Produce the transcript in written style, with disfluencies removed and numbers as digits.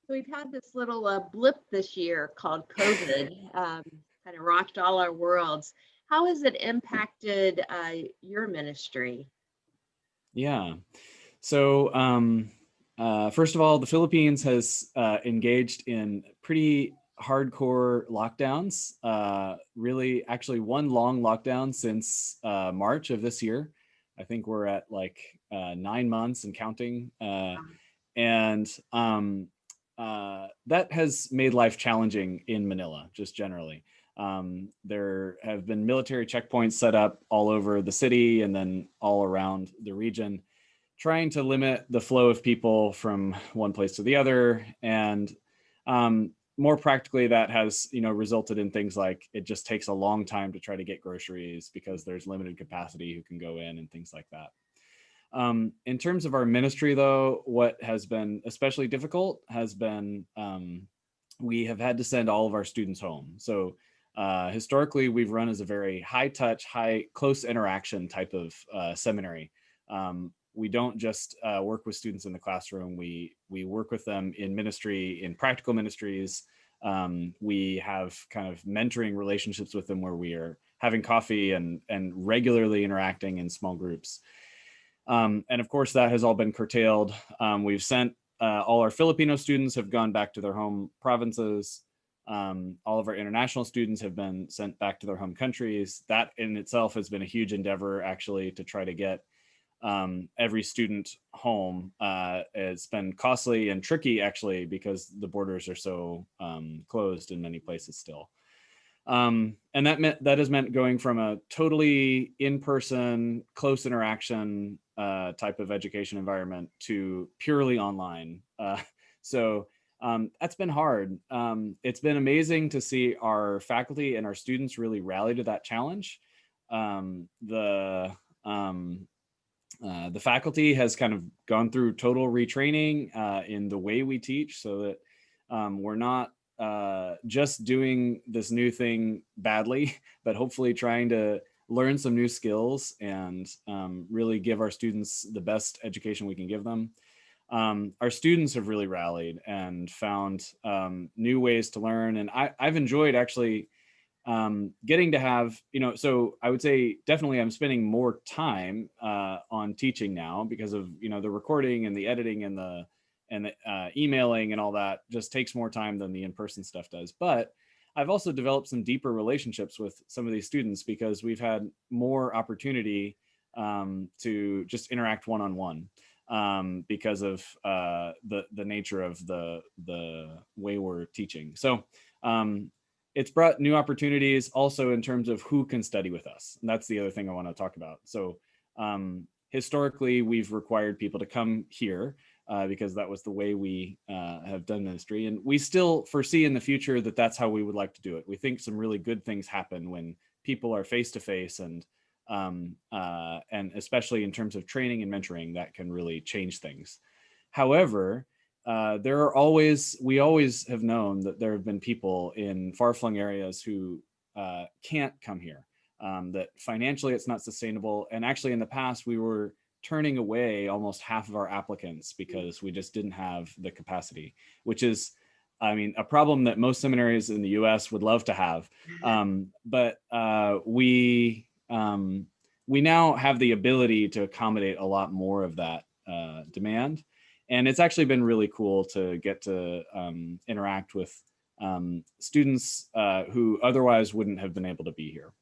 We've had this little blip this year called COVID, kind of rocked all our worlds. How has it impacted your ministry? Yeah. So, first of all, the Philippines has engaged in pretty hardcore lockdowns. Really, actually, one long lockdown since March of this year. I think we're at like 9 months and counting. And that has made life challenging in Manila, just generally. There have been military checkpoints set up all over the city and then all around the region, trying to limit the flow of people from one place to the other. And more practically, that has resulted in things like it just takes a long time to try to get groceries because there's limited capacity who can go in and things like that. In terms of our ministry, though, what has been especially difficult has been we have had to send all of our students home. So historically, we've run as a very high touch, high close interaction type of seminary. We don't just work with students in the classroom. We work with them in ministry, in practical ministries. We have kind of mentoring relationships with them where we are having coffee and regularly interacting in small groups. And of course, that has all been curtailed. We've sent all our Filipino students have gone back to their home provinces. All of our international students have been sent back to their home countries. That in itself has been a huge endeavor, actually, to try to get every student home. It's been costly and tricky, actually, because the borders are so closed in many places still. And that has meant going from a totally in-person, close interaction type of education environment to purely online. So that's been hard. It's been amazing to see our faculty and our students really rally to that challenge. The faculty has kind of gone through total retraining in the way we teach, so that we're not just doing this new thing badly, but hopefully trying to learn some new skills and really give our students the best education we can give them. Our students have really rallied and found new ways to learn. And I've enjoyed actually getting to have, so I would say definitely I'm spending more time on teaching now because of, the recording and the editing and the emailing and all that just takes more time than the in-person stuff does. But I've also developed some deeper relationships with some of these students because we've had more opportunity to just interact one-on-one because of the nature of the way we're teaching. So it's brought new opportunities also in terms of who can study with us. And that's the other thing I want to talk about. So historically, we've required people to come here because that was the way we have done ministry. And we still foresee in the future that that's how we would like to do it. We think some really good things happen when people are face-to-face and especially in terms of training and mentoring, that can really change things. However, we always have known that there have been people in far-flung areas who can't come here, that financially it's not sustainable. And actually in the past, we were turning away almost half of our applicants because we just didn't have the capacity, which is, a problem that most seminaries in the US would love to have. But we now have the ability to accommodate a lot more of that demand. And it's actually been really cool to get to interact with students who otherwise wouldn't have been able to be here.